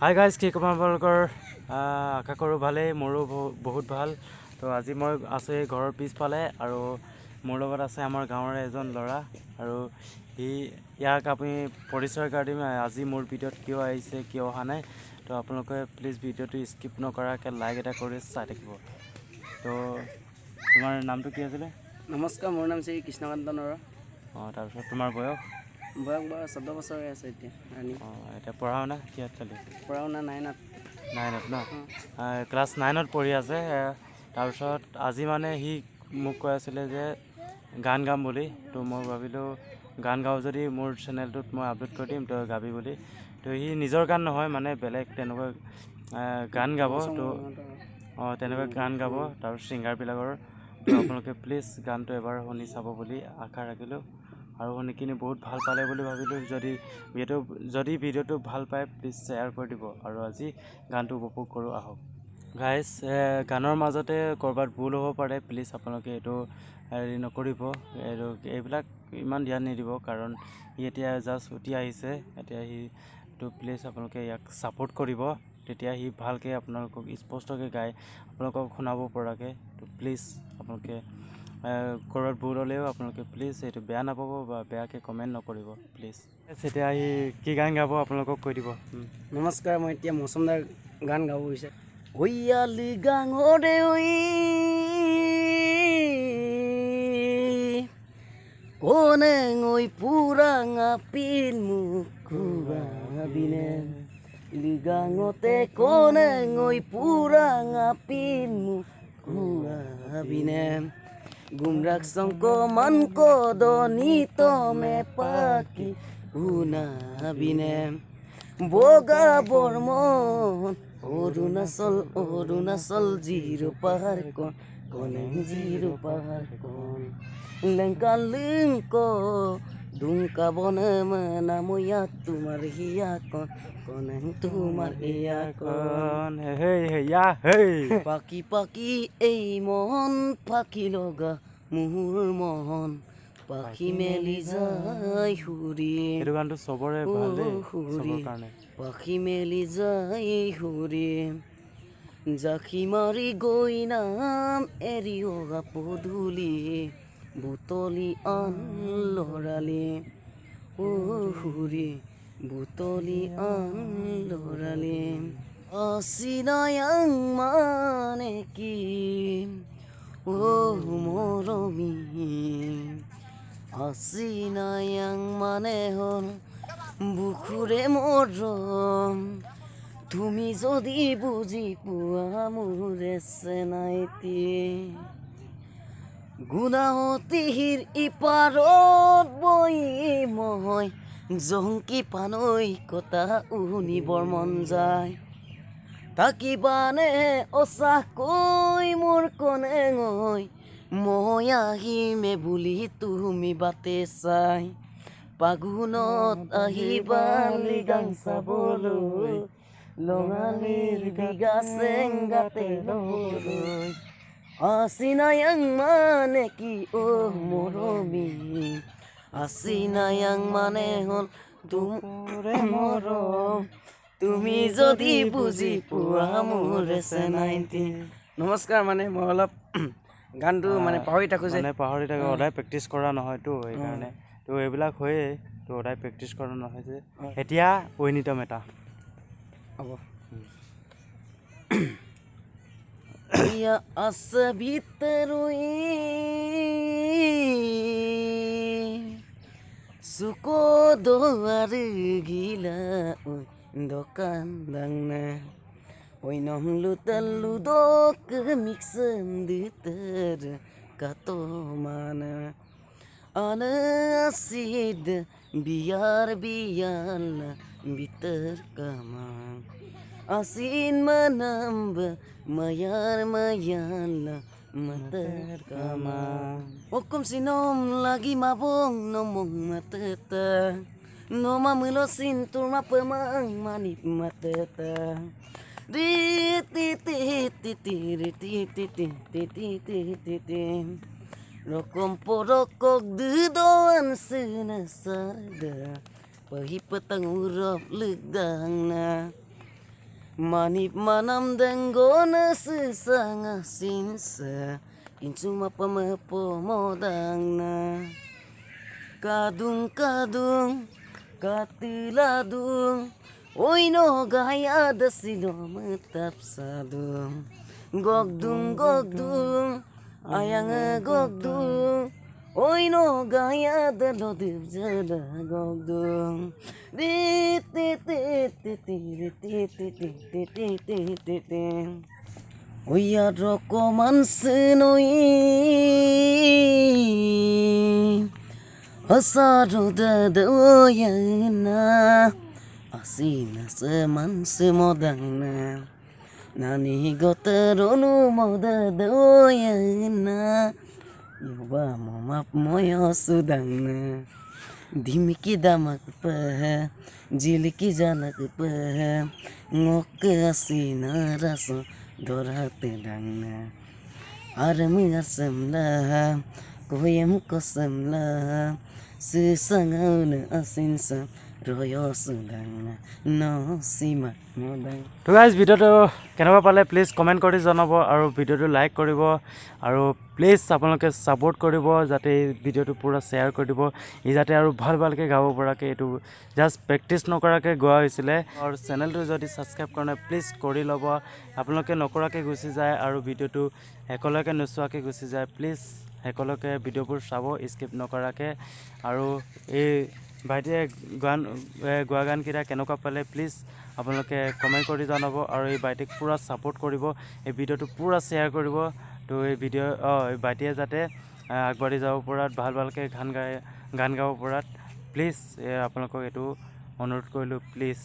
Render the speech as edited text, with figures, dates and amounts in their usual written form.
Hi guys, কি ক'ম আপোনালোকৰ আশা কৰোঁ ভালেই, মোৰো বহুত ভাল। তো আজি মই আছোঁ এই ঘৰৰ পিছফালে আৰু মোৰ লগত আছে আমাৰ গাঁৱৰে এজন ল'ৰা আৰু ইয়াক আপুনি পৰিচয় কৰি দিম আজি মোৰ ভিডিঅ'ত কিয় আহিছে কিয় অহা নাই। তো আপোনালোকে প্লিজ ভিডিঅ'টো স্কিপ নকৰাকৈ লাইক এটা কৰি চাই থাকিব। তো তোমাৰ নামটো কি আছিলে? নমস্কাৰ, মোৰ নাম শ্ৰী কৃষ্ণকান্ত নৰা। তাৰপিছত তোমাৰ বয়স? বয়স বাৰু 14 বছৰে আছে এতিয়া। এতিয়া পঢ়া শুনা কিহত চলি? পঢ়া শুনা 9ত ন? ক্লাছ 9ত পঢ়ি আছে। তাৰপিছত আজি মানে সি মোক কৈ আছিলে যে গান গাম বুলি। তো মই ভাবিলোঁ গান গাওঁ যদি মোৰ চেনেলটোত মই আপলোড কৰি দিম, তই গাবি বুলি। তো সি নিজৰ গান নহয় মানে বেলেগ তেনেকুৱা গান গাব। তো তেনেকুৱা গান গাব তাৰপিছত ছিংগাৰবিলাকৰ। তো আপোনালোকে প্লিজ গানটো এবাৰ শুনি চাব বুলি আশা ৰাখিলোঁ আৰু শুনি কিনি বহুত ভাল পালে বুলি ভাবিলোঁ। যদি ভিডিঅ'টো ভাল পায় প্লিজ শ্বেয়াৰ কৰি দিব আৰু আজি গানটো উপভোগ কৰোঁ আহক। গাইজ, গানৰ মাজতে ক'ৰবাত ভুল হ'ব পাৰে, প্লিজ আপোনালোকে এইটো হেৰি নকৰিব। এইবিলাক ইমান ধ্যান নিদিব কাৰণ সি এতিয়া জাষ্ট উঠি আহিছে। এতিয়া সিটো প্লিজ আপোনালোকে ইয়াক ছাপোৰ্ট কৰিব, তেতিয়া সি ভালকৈ আপোনালোকক স্পষ্টকৈ গাই আপোনালোকক শুনাব পৰাকৈ। তো প্লিজ আপোনালোকে ক'ৰবাত ভুল হ'লেও আপোনালোকে প্লিজ এইটো বেয়া নাপাব বা বেয়াকৈ কমেণ্ট নকৰিব প্লিজ। এতিয়া সি কি গান গাব আপোনালোকক কৈ দিব। নমস্কাৰ, মই এতিয়া মৌচুমদাৰ গান গাব বিচাৰিছোঁ। ঐয়ালি গাঙৰে ঐ কোনে ঐ পুৰাঙা পিল মোক খুৱাবিনে, লিগাঙতে কোনে ঐ পুৰাঙা পিল মোক খুৱাবিনে, গুমৰাগ শংক মান কদনি তমে পাকি শুনাবিনে, বগা বৰ্মন অৰুণাচল জিৰো পাহাৰ কনে জিৰো পাহাৰ কন, লেংকা লিংক দুংকা বনে মানা ময়া তোমাৰ হিয়া কনে তোমাৰ এয়া কন, পাকি পাকি এই মন পাখি লগা মোৰ মন, পাখি মেলি যায় সুৰি। এইটো গানটো চবৰে ভাল দেই, চবৰ কাৰণে। পাখি মেলি যায় সুৰি, জাখি মাৰি গৈ নাম এৰি অহা পদূলি, বুটলি আন লৰালি সুৰি, বুটলি আন লৰালি, অচিনায়াং মানে কি মৰমী, অচিনায়াং মানে হ'ল বুকুৰে মৰম, তুমি যদি বুজি পোৱা মোৰে চেনাইতি, গুণাৱতীৰ ইপাৰত বহি মই জংকি পানৈ কটা শুনিবৰ মন যায়, তাকিবানে অচাকৈ মোৰ কনে গৈ, মই আহিমে বুলি তুমি বাটে চাই, ফাগুনত আহিবা লিগাং চাবলৈ, লঙালিৰ বিঘা চেংগাতে লবলৈ, অচিনায়াং মানে কি মৰমী, অচিনায়াং মানে হ'ল তোৰে মৰম, তুমি যদি বুজি পোৱা মোৰে চেনাইতি। নমস্কাৰ, মানে মই অলপ গানটো মানে পাহৰি থাকোঁ যে। সদায় প্ৰেক্টিচ কৰা নহয়তো সেইকাৰণে। তো এইবিলাক হয়েই, তো সদায় প্ৰেক্টিচ কৰা নহয় যে। এতিয়া ঐনিতম এটা হ'ব। ইয়া আছে ভিতৰুই চুক দোৱাৰ গিলা দোকান দাংনা, ওই নমলু তল্লু দোক মিক্সন দিতের কাতো মানা, আনা আসিদ বিয়ার বিয়ালা বিতর কামা, asin manamba mayar mayala mater kama, hukum sinom lagi mabong nomong mateta, no mamulo sintur mapemang manip mateta, di ti ti ti ti ti ti ti ti ti ti ti ti, Rokom porokok dudoan senasada Pahit petang urap legdang na Manip manam denggona sesanga sinsa Insuma pamepo modang na Kadung kadung katiladung Oino gaya da sino metap sadung Gogdung gogdung ayang gogdung Oino gaya da lodip jada gogdung Dit dit dit dit dit dit dit dit dit dit Oya roko mansenoi Asaro da doyana Asina seman semodana Nani goteronu moda doyana Yoba momap moyo sudana Dimiki damak pa Jiliki janak pa Ngok asina raso dorate dangna Arami asamla Koyam kosamla Susangauna asinsa Royo sudangna No sima modang তো guys ভিডিঅ'টো কেনেকুৱা পালে please comment কৰি জনাব আৰু ভিডিঅ'টো like কৰিব আৰু প্লিজ আপোনালোকে ছাপোৰ্ট কৰিব যাতে এই ভিডিঅ'টো পূৰা শ্বেয়াৰ কৰি দিব ই যাতে আৰু ভালকৈ গাব পৰাকৈ এইটো জাষ্ট প্ৰেক্টিচ নকৰাকৈ গোৱা হৈছিলে আৰু চেনেলটো যদি ছাবস্ক্ৰাইব কৰা নাই প্লিজ কৰি ল'ব আপোনালোকে নকৰাকৈ গুচি যায় আৰু ভিডিঅ'টো শেষলৈকে নোচোৱাকৈ গুচি যায় প্লিজ শেষলৈকে ভিডিঅ'বোৰ চাব স্কিপ নকৰাকৈ আৰু এই ভাইটিয়ে গোৱা গানকেইটা কেনেকুৱা পালে প্লিজ আপোনালোকে কমেণ্ট কৰি জনাব আৰু এই ভাইটিক পূৰা ছাপোৰ্ট কৰিব এই ভিডিঅ'টো পূৰা শ্বেয়াৰ কৰিব তো এই এই ভাইটিয়ে যাতে আগবাঢ়ি যাব পৰাত ভালকৈ গান গাব পৰাত প্লিজ আপোনালোকক এইটো অনুৰোধ কৰিলোঁ প্লিজ